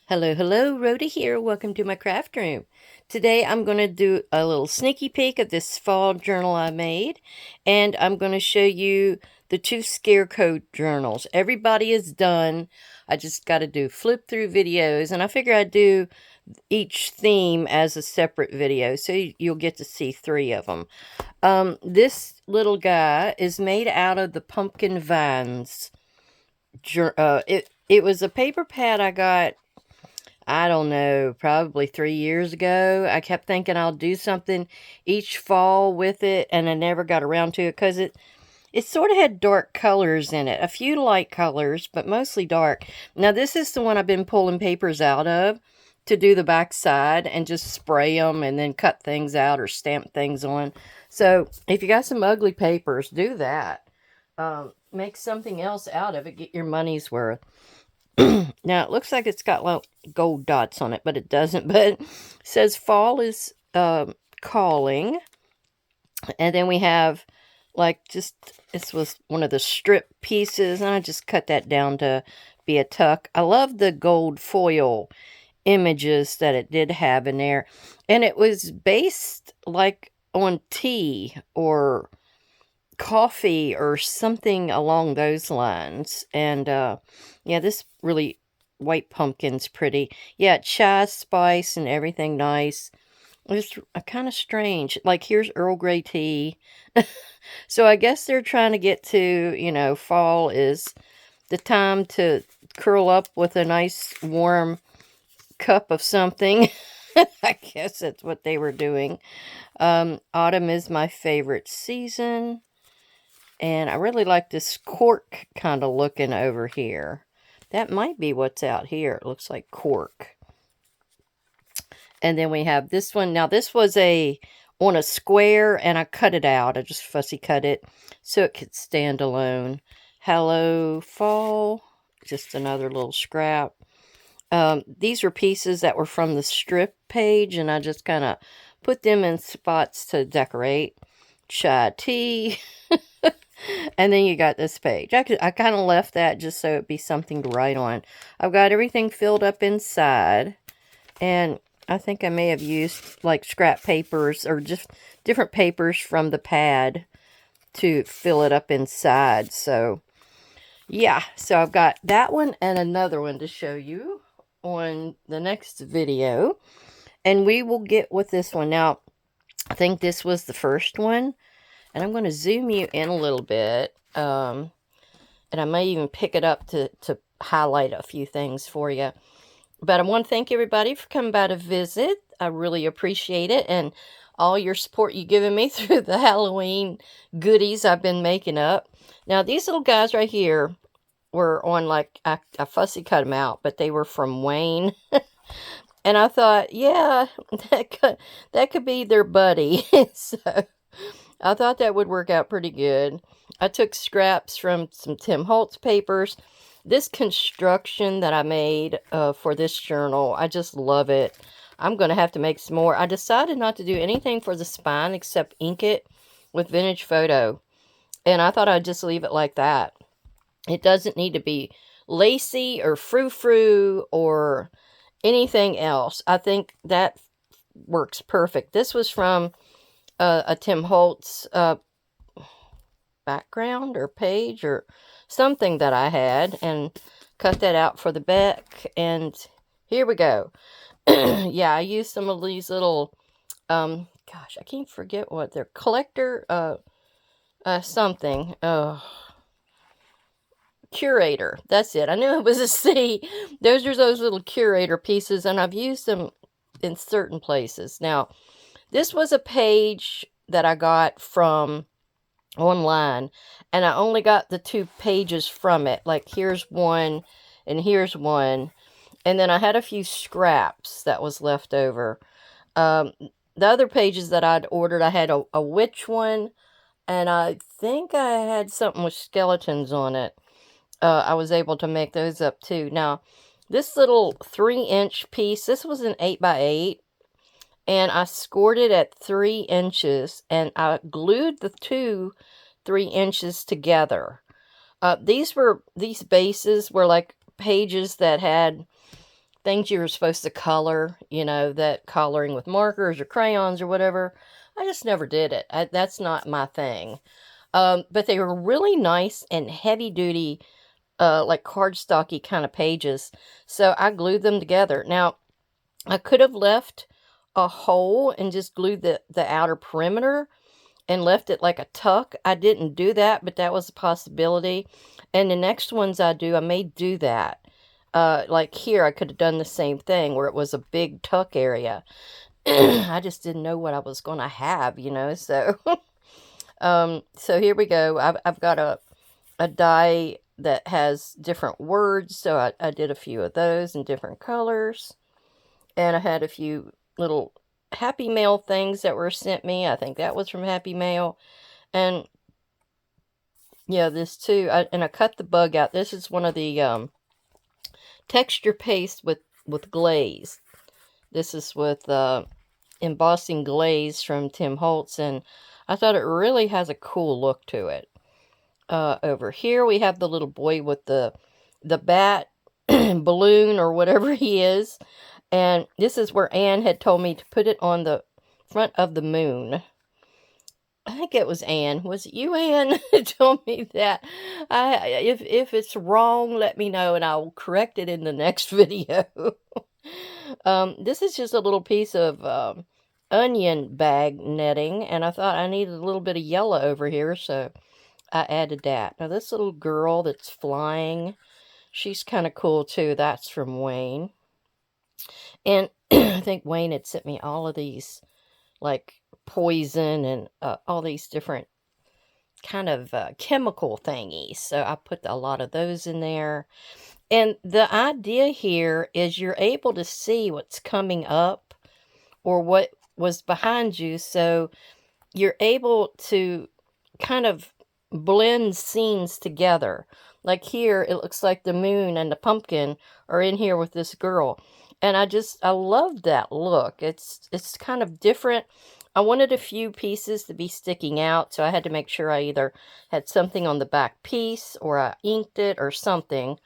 Hello, hello, Rhoda here. Welcome to my craft room. Today I'm going to do a little sneaky peek of this fall journal I made, and I'm going to show you the two scarecrow journals. Everybody is done. I just got to do flip through videos, and I figure I'd do each theme as a separate video, so you'll get to see three of them. This little guy is made out of the pumpkin vines. It was a paper pad I got, I don't know, probably 3 years ago. I kept thinking I'll do something each fall with it, and I never got around to it because it sort of had dark colors in it. A few light colors, but mostly dark. Now, this is the one I've been pulling papers out of to do the back side and just spray them and then cut things out or stamp things on. So, if you got some ugly papers, do that. Make something else out of it. Get your money's worth. Now it looks like it's got like gold dots on it, but it doesn't. But it says fall is calling, and then we have like just this was one of the strip pieces, and I just cut that down to be a tuck. I love the gold foil images that it did have in there, and it was based like on tea or coffee or something along those lines. And yeah, this really white pumpkin's pretty. Yeah, chai spice and everything nice. It's kind of strange. Like here's Earl Grey tea. So I guess they're trying to get to, fall is the time to curl up with a nice warm cup of something. I guess that's what they were doing. Autumn is my favorite season. And I really like this cork kind of looking over here. That might be what's out here. It looks like cork. And then we have this one. Now this was on a square, and I cut it out. I just fussy cut it so it could stand alone. Hello Fall. Just another little scrap. These were pieces that were from the strip page, and I just kind of put them in spots to decorate. Chai tea. And then you got this page. I kind of left that just so it'd be something to write on. I've got everything filled up inside. And I think I may have used like scrap papers or just different papers from the pad to fill it up inside. So, yeah. So I've got that one and another one to show you on the next video. And we will get with this one. Now, I think this was the first one. And I'm going to zoom you in a little bit. And I may even pick it up to highlight a few things for you. But I want to thank everybody for coming by to visit. I really appreciate it. And all your support you've given me through the Halloween goodies I've been making up. Now, these little guys right here were on like, I fussy cut them out, but they were from Wayne. And I thought, yeah, that could be their buddy. So I thought that would work out pretty good. I took scraps from some Tim Holtz papers. This construction that I made for this journal, I just love it. I'm going to have to make some more. I decided not to do anything for the spine except ink it with vintage photo. And I thought I'd just leave it like that. It doesn't need to be lacy or frou-frou or anything else. I think that works perfect. This was from a Tim Holtz background or page or something that I had, and cut that out for the back. And here we go. Yeah, I used some of these little, gosh, I can't forget what they're, collector, something, curator. That's it. I knew it was a C. Those are those little curator pieces, and I've used them in certain places. Now, this was a page that I got from online, and I only got the 2 pages from it. Like, here's one, and here's one. And then I had a few scraps that was left over. The other pages that I'd ordered, I had a witch one, and I think I had something with skeletons on it. I was able to make those up too. Now, this little 3-inch piece, this was an 8x8. And I scored it at 3 inches, and I glued the 3 inches together. These bases were like pages that things you were supposed to color, you know, that coloring with markers or crayons or whatever. I just never did it. That's not my thing. But they were really nice and heavy duty, like cardstocky kind of pages. So I glued them together. Now, I could have left a hole and just glued the outer perimeter and left it like a tuck. I didn't do that, but that was a possibility. And the next ones I may do that. Like here, I could have done the same thing where it was a big tuck area. I just didn't know what I was going to have, you know, so... So here we go. I've got a die that has different words, so I did a few of those in different colors. And I had a few little Happy Mail things that were sent me. I think that was from Happy Mail. And yeah, this too. And I cut the bug out. This is one of the texture paste with glaze. This is with embossing glaze from Tim Holtz, and I thought it really has a cool look to it. Over here we have the little boy with the bat balloon or whatever he is. And this is where Anne had told me to put it on the front of the moon. I think it was Anne. Was it you, Anne, who told me that? If it's wrong, let me know and I will correct it in the next video. This is just a little piece of onion bag netting, and I thought I needed a little bit of yellow over here, so I added that. Now this little girl that's flying, she's kind of cool too. That's from Wayne. And I think Wayne had sent me all of these, like poison and all these different kind of chemical thingies. So I put a lot of those in there. And the idea here is you're able to see what's coming up or what was behind you. So you're able to kind of blend scenes together. Like here, it looks like the moon and the pumpkin are in here with this girl. And I love that look. It's kind of different. I wanted a few pieces to be sticking out, so I had to make sure I either had something on the back piece or I inked it or something.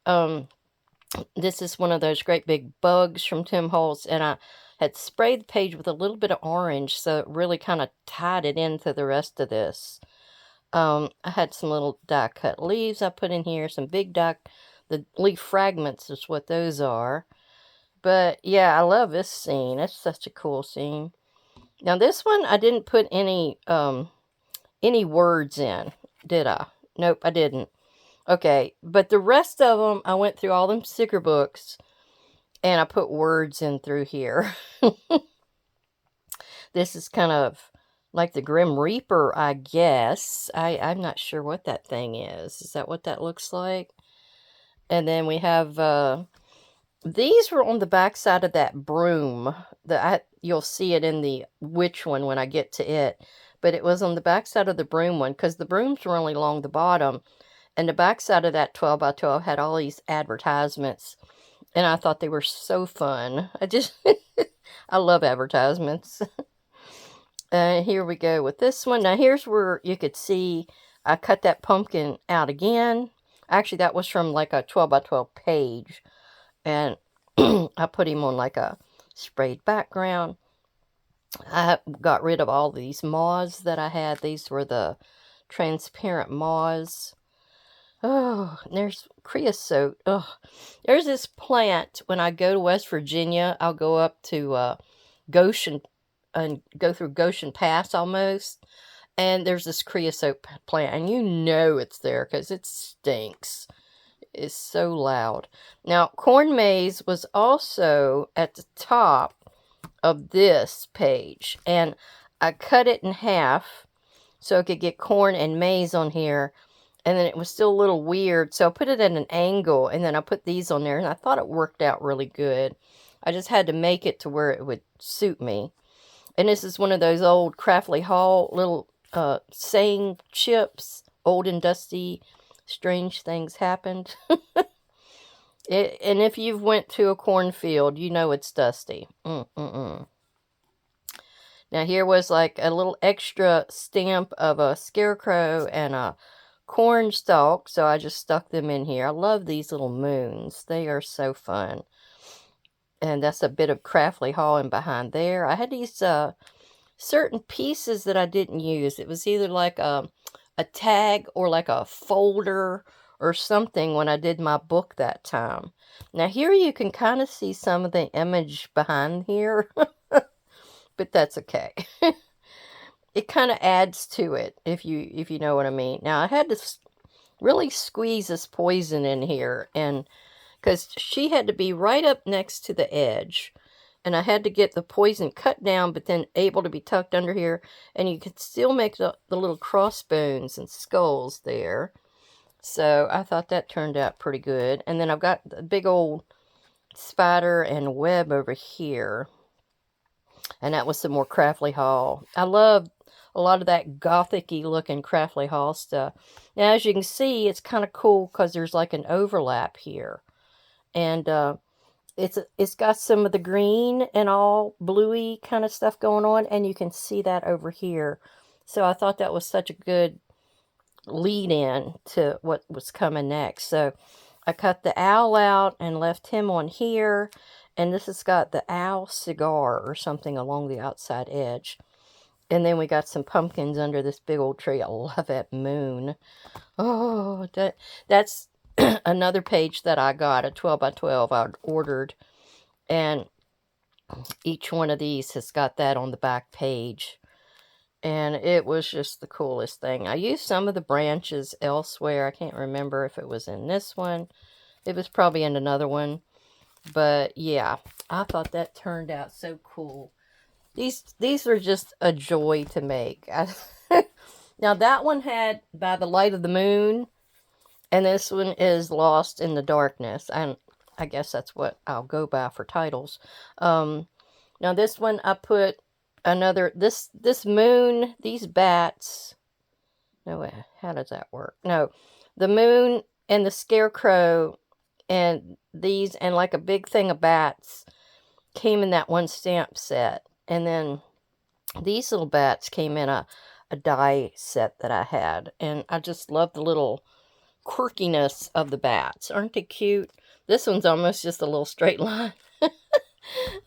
This is one of those great big bugs from Tim Holtz, and I had sprayed the page with a little bit of orange, so it really kind of tied it into the rest of this. I had some little die cut leaves I put in here, some big the leaf fragments is what those are. But yeah, I love this scene. It's such a cool scene. Now this one, I didn't put any words in, did I? Nope, I didn't. Okay, but the rest of them, I went through all them sticker books, and I put words in through here. This is kind of like the Grim Reaper, I guess. I'm not sure what that thing is. Is that what that looks like? And then we have, these were on the back side of that broom. You'll see it in the which one when I get to it. But it was on the back side of the broom one, because the brooms were only along the bottom. And the back side of that 12 by 12 had all these advertisements. And I thought they were so fun. I love advertisements. Here we go with this one. Now here's where you could see I cut that pumpkin out again. Actually, that was from like a 12 by 12 page. And I put him on like a sprayed background. I got rid of all these moths that I had. These were the transparent moths. Oh, there's creosote. Oh, there's this plant. When I go to West Virginia, I'll go up to Goshen and go through Goshen Pass almost. And there's this creosote plant. And you know it's there because it stinks. It's so loud. Now, corn maze was also at the top of this page. And I cut it in half so I could get corn and maize on here. And then it was still a little weird, so I put it at an angle, and then I put these on there, and I thought it worked out really good. I just had to make it to where it would suit me. And this is one of those old Craftley Hall little saying chips, old and dusty, strange things happened. And if you've went to a cornfield, you know it's dusty. Now here was like a little extra stamp of a scarecrow and a corn stalk, so I just stuck them in here. I love these little moons. They are so fun. And that's a bit of Craftly Haul in behind there. I had these certain pieces that I didn't use. It was either like a tag or like a folder or something when I did my book that time. Now here you can kind of see some of the image behind here, but that's okay. It kind of adds to it if you know what I mean. Now I had to really squeeze this poison in here, and because she had to be right up next to the edge, and I had to get the poison cut down but then able to be tucked under here, and you could still make the little crossbones and skulls there. So I thought that turned out pretty good. And then I've got the big old spider and web over here, and that was some more Craftly Haul. I love a lot of that gothic-y looking Craftly Haul stuff. Now as you can see, it's kind of cool because there's like an overlap here, and it's got some of the green and all bluey kind of stuff going on, and you can see that over here. So I thought that was such a good lead in to what was coming next. So I cut the owl out and left him on here, and this has got the owl cigar or something along the outside edge. And then we got some pumpkins under this big old tree. I love that moon. Oh, that's another page that I got, a 12 by 12 I ordered. And each one of these has got that on the back page. And it was just the coolest thing. I used some of the branches elsewhere. I can't remember if it was in this one. It was probably in another one. But yeah, I thought that turned out so cool. These are just a joy to make. Now that one had By the Light of the Moon, and this one is Lost in the Darkness. And I guess that's what I'll go by for titles. Now this one I put another, this moon, these bats. No, wait, how does that work? No, the moon and the scarecrow and these and like a big thing of bats came in that one stamp set. And then these little bats came in a die set that I had. And I just love the little quirkiness of the bats. Aren't they cute? This one's almost just a little straight line.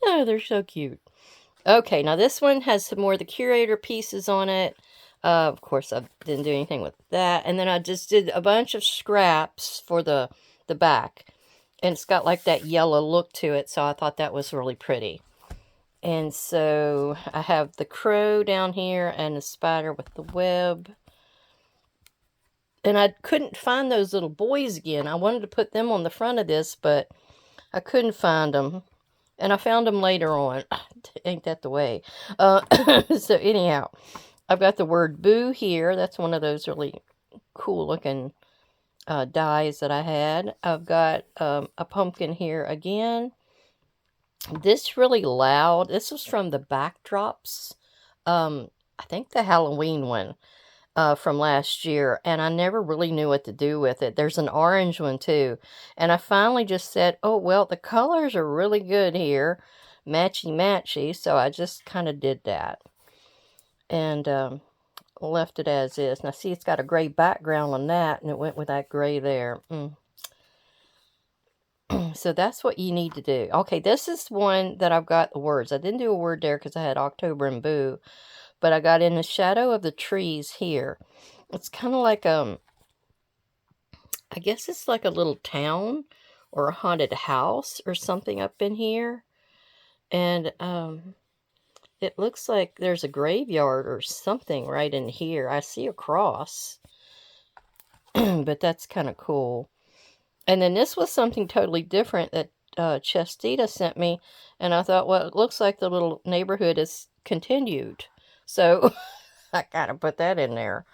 Oh, they're so cute. Okay, now this one has some more of the curator pieces on it. Of course, I didn't do anything with that. And then I just did a bunch of scraps for the back. And it's got like that yellow look to it, so I thought that was really pretty. And so I have the crow down here and the spider with the web. And I couldn't find those little boys again. I wanted to put them on the front of this, but I couldn't find them. And I found them later on. Ain't that the way? So anyhow, I've got the word boo here. That's one of those really cool looking dies that I had. I've got a pumpkin here again. This really loud. This was from the backdrops. I think the Halloween one from last year. And I never really knew what to do with it. There's an orange one too. And I finally just said, oh, well, the colors are really good here. Matchy matchy. So I just kind of did that. And left it as is. Now see, it's got a gray background on that. And it went with that gray there. So that's what you need to do. Okay, this is one that I've got the words. I didn't do a word there because I had October and Boo. But I got In the Shadow of the Trees here. It's kind of like, I guess it's like a little town or a haunted house or something up in here. And it looks like there's a graveyard or something right in here. I see a cross. But that's kind of cool. And then this was something totally different that Chestita sent me. And I thought, well, it looks like the little neighborhood is continued. So I gotta put that in there.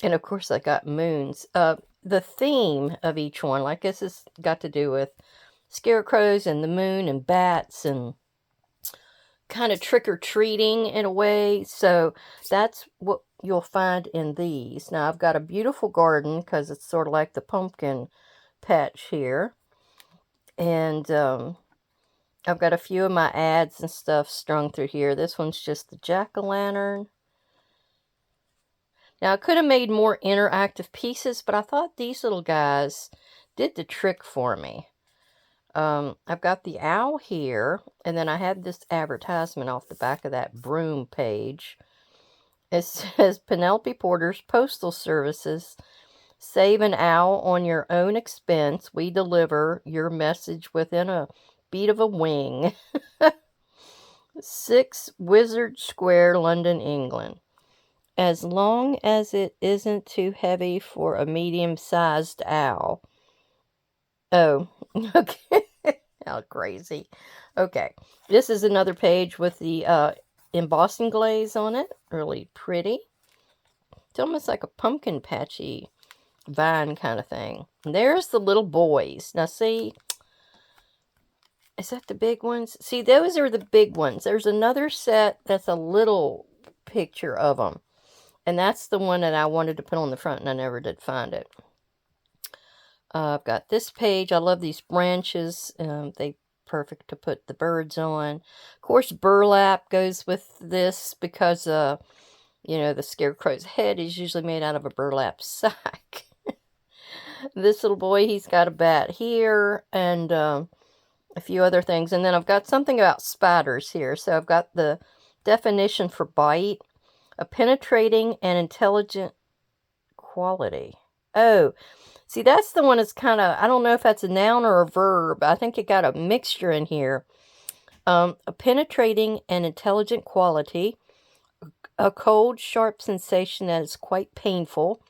And of course I got moons. The theme of each one, like this has got to do with scarecrows and the moon and bats and kind of trick-or-treating in a way. So that's what you'll find in these. Now I've got a beautiful garden because it's sort of like the pumpkin patch here. And I've got a few of my ads and stuff strung through here. This one's just the jack-o'-lantern. Now I could have made more interactive pieces, but I thought these little guys did the trick for me. I've got the owl here, and then I had this advertisement off the back of that broom page. It says Penelope Porter's Postal Services. Save an owl on your own expense. We deliver your message within a beat of a wing. 6 Wizard Square, London, England. As long as it isn't too heavy for a medium-sized owl. Oh, okay. How crazy. Okay. This is another page with the embossing glaze on it. Really pretty. It's almost like a pumpkin patchy vine kind of thing. And there's the little boys. Now see, is that the big ones? See, those are the big ones. There's another set that's a little picture of them. And that's the one that I wanted to put on the front, and I never did find it. I've got this page. I love these branches. They perfect to put the birds on. Of course, burlap goes with this because, you know, the scarecrow's head is usually made out of a burlap sack. This little boy, he's got a bat here and a few other things. And then I've got something about spiders here. So I've got the definition for bite. A penetrating and intelligent quality. Oh, see, that's the one that's kind of, I don't know if that's a noun or a verb. I think it got a mixture in here. A penetrating and intelligent quality. A cold, sharp sensation that is quite painful.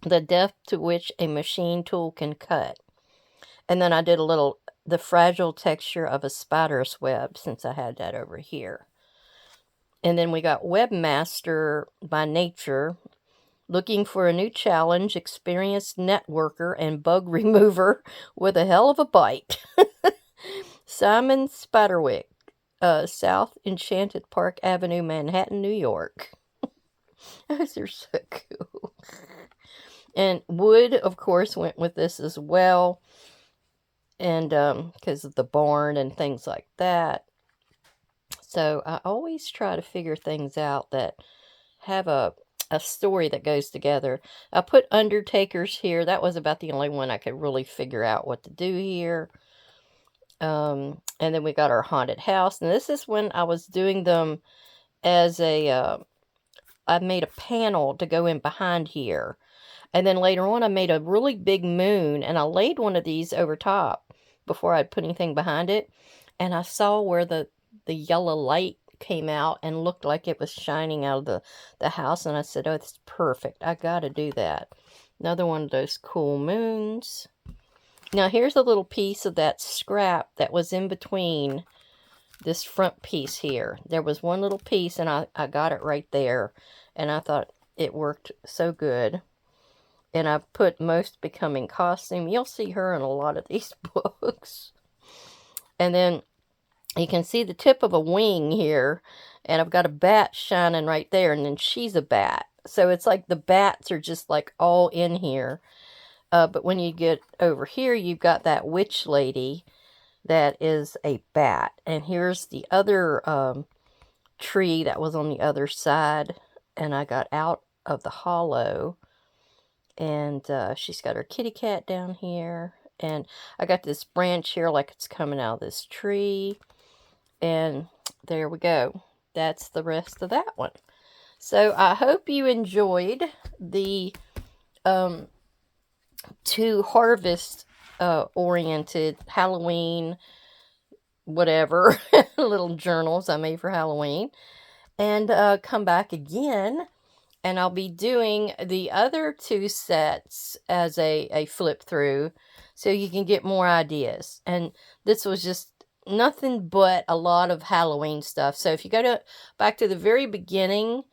The depth to which a machine tool can cut. And then I did a little, the fragile texture of a spider's web, since I had that over here. And then we got Webmaster by Nature. Looking for a new challenge, experienced networker and bug remover with a hell of a bite. Simon Spiderwick, South Enchanted Park Avenue, Manhattan, New York. Those are so cool. And wood, of course, went with this as well. And because of the barn and things like that. So I always try to figure things out that have a story that goes together. I put undertakers here. That was about the only one I could really figure out what to do here. And then we got our haunted house. And this is when I was doing them as a, I made a panel to go in behind here. And then later on, I made a really big moon, and I laid one of these over top before I'd put anything behind it. And I saw where the yellow light came out and looked like it was shining out of the house. And I said, oh, it's perfect. I got to do that. Another one of those cool moons. Now, here's a little piece of that scrap that was in between this front piece here. There was one little piece, and I got it right there. And I thought it worked so good. And I put Most Becoming Costume. You'll see her in a lot of these books. And then you can see the tip of a wing here. And I've got a bat shining right there. And then she's a bat. So it's like the bats are just like all in here. But when you get over here, you've got that witch lady that is a bat. And here's the other tree that was on the other side. And I got out of the hollow. And she's got her kitty cat down here. And I got this branch here like it's coming out of this tree. And there we go. That's the rest of that one. So I hope you enjoyed the two harvest oriented Halloween whatever little journals I made for Halloween. And come back again. And I'll be doing the other two sets as a flip through so you can get more ideas. And this was just nothing but a lot of Halloween stuff. So if you go back to the very beginning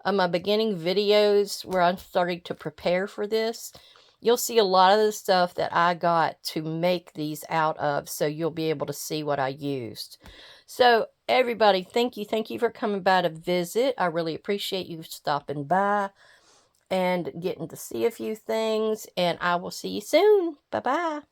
of my beginning videos where I'm starting to prepare for this, you'll see a lot of the stuff that I got to make these out of. So you'll be able to see what I used. So everybody, thank you. Thank you for coming by to visit. I really appreciate you stopping by and getting to see a few things. And I will see you soon. Bye-bye.